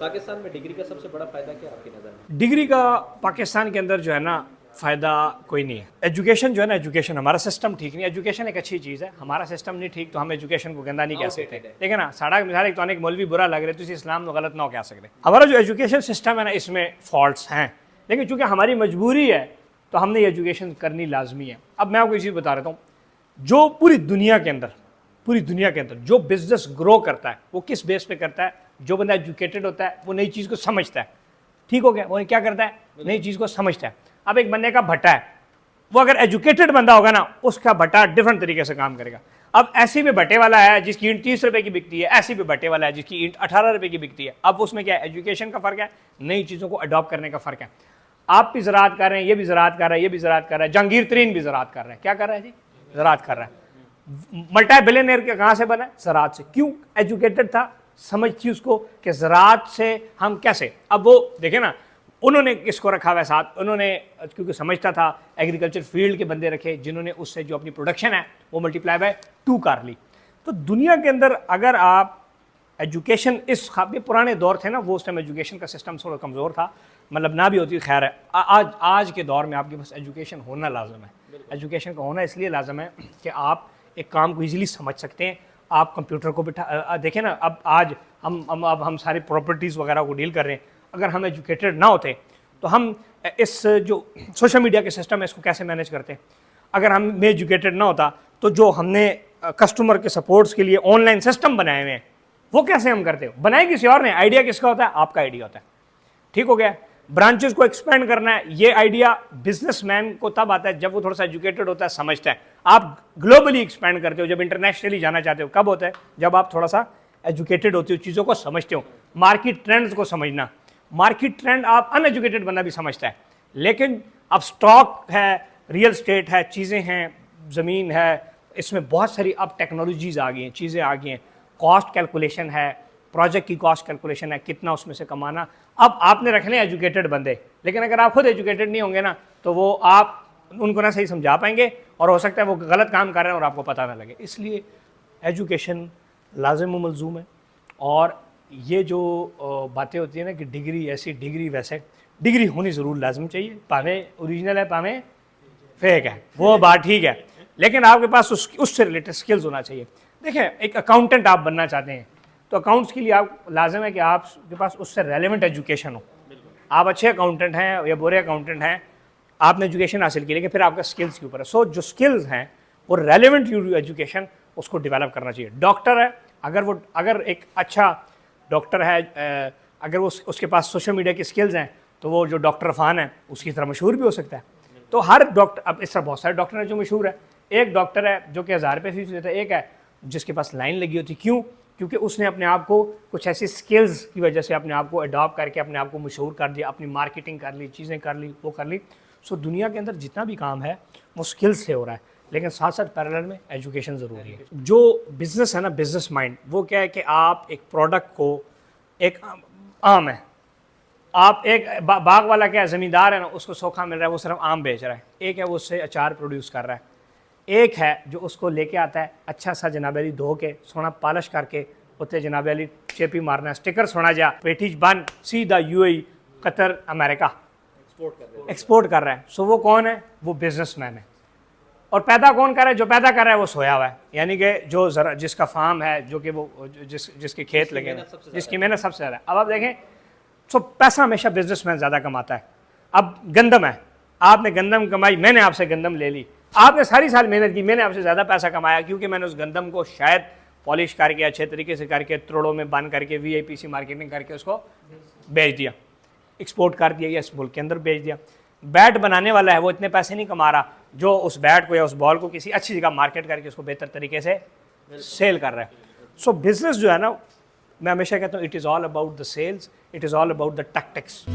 पाकिस्तान में डिग्री का सबसे बड़ा फायदा क्या है आपकी नज़र में? डिग्री का पाकिस्तान के अंदर जो है ना फ़ायदा कोई नहीं है। एजुकेशन जो है ना, एजुकेशन हमारा सिस्टम ठीक नहीं है। एजुकेशन एक अच्छी चीज़ है, हमारा सिस्टम नहीं ठीक तो हम एजुकेशन को गंदा नहीं कह सकते। ठीक है ना, साढ़ा मिसाल एक तो अनेक मौलवी बुरा लग रहे तो इस्लाम को गलत ना कह सकते। हमारा जो एजुकेशन सिस्टम है ना, इसमें फॉल्ट्स हैं, लेकिन चूँकि हमारी मजबूरी है तो हमने ये एजुकेशन करनी लाजमी है। अब मैं आपको एक चीज़ बता रहा हूँ, जो पूरी दुनिया के अंदर जो बिजनेस ग्रो करता है वो किस बेस पे करता है? जो बंदा एजुकेटेड होता है वो नई चीज़ को समझता है। ठीक हो गया, वो क्या करता है? नई चीज़ को समझता है। अब एक बंदे का भट्टा है, वो अगर एजुकेटेड बंदा होगा ना, उसका भट्टा डिफरेंट तरीके से काम करेगा। अब ऐसी भी भट्टे वाला है जिसकी ईंट 30 रुपए की बिकती है, ऐसी भी भट्टे वाला है जिसकी ईंट 18 रुपए की बिकती है। अब उसमें क्या है? एजुकेशन का फ़र्क है, नई चीज़ों को अडॉप्ट करने का फ़र्क है। आप भी ज़राअत कर रहे हैं, ये भी ज़राअत कर रहा है, ये भी ज़राअत कर रहा है, जहांगीर तरीन भी ज़राअत कर रहा है। क्या कर रहा है जी? ज़राअत कर रहा है। मल्टी बिलियनियर के कहाँ से बना? ज़राअत से। क्यों? एजुकेटेड था, समझ थी उसको कि ज़राअत से हम कैसे। अब वो देखे ना, उन्होंने किसको रखा हुआ है साथ? उन्होंने क्योंकि समझता था एग्रीकल्चर फील्ड के बंदे रखे, जिन्होंने उससे जो अपनी प्रोडक्शन है वो मल्टीप्लाई बाय 2 कर ली। तो दुनिया के अंदर अगर आप एजुकेशन इस पुराने दौर थे ना, वो उस टाइम एजुकेशन का सिस्टम थोड़ा कमज़ोर था, मतलब ना भी होती, खैर है। आज के दौर में आपके पास एजुकेशन होना लाजम है। एजुकेशन का होना इसलिए लाजम है कि आप एक काम को ईजिली समझ सकते हैं। आप कंप्यूटर को बिठा देखें ना, अब आज हम सारी प्रॉपर्टीज़ वगैरह को डील कर रहे हैं। अगर हम एजुकेटेड ना होते तो हम इस जो सोशल मीडिया के सिस्टम है इसको कैसे मैनेज करते हैं? अगर हम में एजुकेटेड ना होता तो जो हमने कस्टमर के सपोर्ट्स के लिए ऑनलाइन सिस्टम बनाए हुए हैं वो कैसे हम करते हो? बनाए किसी और ने, आइडिया किसका होता है? आपका आइडिया होता है। ठीक हो गया। ब्रांचेस को एक्सपेंड करना है, ये आइडिया बिजनेसमैन को तब आता है जब वो थोड़ा सा एजुकेटेड होता है, समझता है। आप ग्लोबली एक्सपेंड करते हो, जब इंटरनेशनली जाना चाहते हो, कब होता है? जब आप थोड़ा सा एजुकेटेड होते हो, चीज़ों को समझते हो। मार्केट ट्रेंड्स को समझना, मार्केट ट्रेंड आप अनएजुकेटेड बंदा भी समझता है, लेकिन अब स्टॉक है, रियल स्टेट है, चीज़ें हैं, ज़मीन है, इसमें बहुत सारी अब टेक्नोलॉजीज़ आ गई हैं, चीज़ें आ गई हैं। कॉस्ट कैलकुलेशन है, प्रोजेक्ट की कॉस्ट कैलकुलेशन है, कितना उसमें से कमाना। अब आपने रखने एजुकेटेड बंदे, लेकिन अगर आप खुद एजुकेटेड नहीं होंगे ना तो वो आप उनको ना सही समझा पाएंगे और हो सकता है वो गलत काम कर रहे हैं और आपको पता ना लगे। इसलिए एजुकेशन लाजिम व मलजूम है। और ये जो बातें होती है ना कि डिग्री ऐसी डिग्री वैसे, डिग्री होनी ज़रूर लाजम चाहिए, पावे ओरिजिनल है पावे फेक है, वो बात ठीक है, लेकिन आपके पास उससे रिलेटेड स्किल्स होना चाहिए। देखें, एक अकाउंटेंट आप बनना चाहते हैं तो अकाउंट्स के लिए आप लाजिम है कि आपके पास उससे रेलेवेंट एजुकेशन हो। आप अच्छे अकाउंटेंट हैं या बुरे अकाउंटेंट हैं, आपने एजुकेशन हासिल की, लेकिन फिर आपका स्किल्स के ऊपर है। सो जो स्किल्स हैं वो रेलेवेंट एजुकेशन उसको डेवलप करना चाहिए। डॉक्टर है, अगर एक अच्छा डॉक्टर है, अगर वो उसके पास सोशल मीडिया की स्किल्स हैं तो वो जो डॉक्टर अफान है उसकी तरह मशहूर भी हो सकता है। तो हर डॉक्टर, अब इस तरह बहुत सारे डॉक्टर हैं जो मशहूर है। एक डॉक्टर है जो कि 1000 रुपये फीस लेता है, एक है जिसके पास लाइन लगी होती। क्यों? क्योंकि उसने अपने आप को कुछ ऐसी स्किल्स की वजह से अपने आप को अडॉप्ट करके अपने आप को मशहूर कर दिया, अपनी मार्केटिंग कर ली, चीज़ें कर ली, वो कर ली। सो दुनिया के अंदर जितना भी काम है वो स्किल्स से हो रहा है, लेकिन साथ साथ पैरेलल में एजुकेशन ज़रूरी है। जो बिज़नेस है ना, बिज़नेस माइंड, वो क्या है कि आप एक प्रोडक्ट को, एक आम है, आप एक बाग वाला क्या है, ज़मींदार है ना, उसको सोखा मिल रहा है, वो सिर्फ आम बेच रहा है। एक है वो उससे अचार प्रोड्यूस कर रहा है, एक है जो उसको लेके आता है अच्छा सा जनाब अली धो के सोना पॉलिश करके उत्ते जनाब अली चेपी मारना, स्टिकर सोना जा पेटीज बन सीधा यूएई, कतर, अमेरिका एक्सपोर्ट कर रहा है। सो वो कौन है? वो बिजनेसमैन है। और पैदा कौन कर रहा है? जो पैदा कर रहा है वो सोया हुआ है, यानी कि जो जरा जिसका फार्म है, जो कि वो जिसके खेत लगे हैं, जिसकी मेहनत सबसे ज़्यादा है। अब आप देखें, सो पैसा हमेशा बिजनेसमैन ज़्यादा कमाता है। अब गंदम है, आपने गंदम कमाई, मैंने आपसे गंदम ले ली, आपने सारी साल मेहनत की, मैंने आपसे ज़्यादा पैसा कमाया क्योंकि मैंने उस गंदम को शायद पॉलिश करके अच्छे तरीके से करके त्रोड़ों में बंद करके VIPC मार्केटिंग करके उसको बेच दिया, एक्सपोर्ट कर दिया या इस मुल्क के अंदर बेच दिया। बैट बनाने वाला है वो इतने पैसे नहीं कमा रहा जो उस बैट को या उस बॉल को किसी अच्छी जगह मार्केट करके उसको बेहतर तरीके से सेल कर रहा है। सो बिजनेस जो है ना, मैं हमेशा कहता हूँ, it is all about the sales, it is all about the tactics.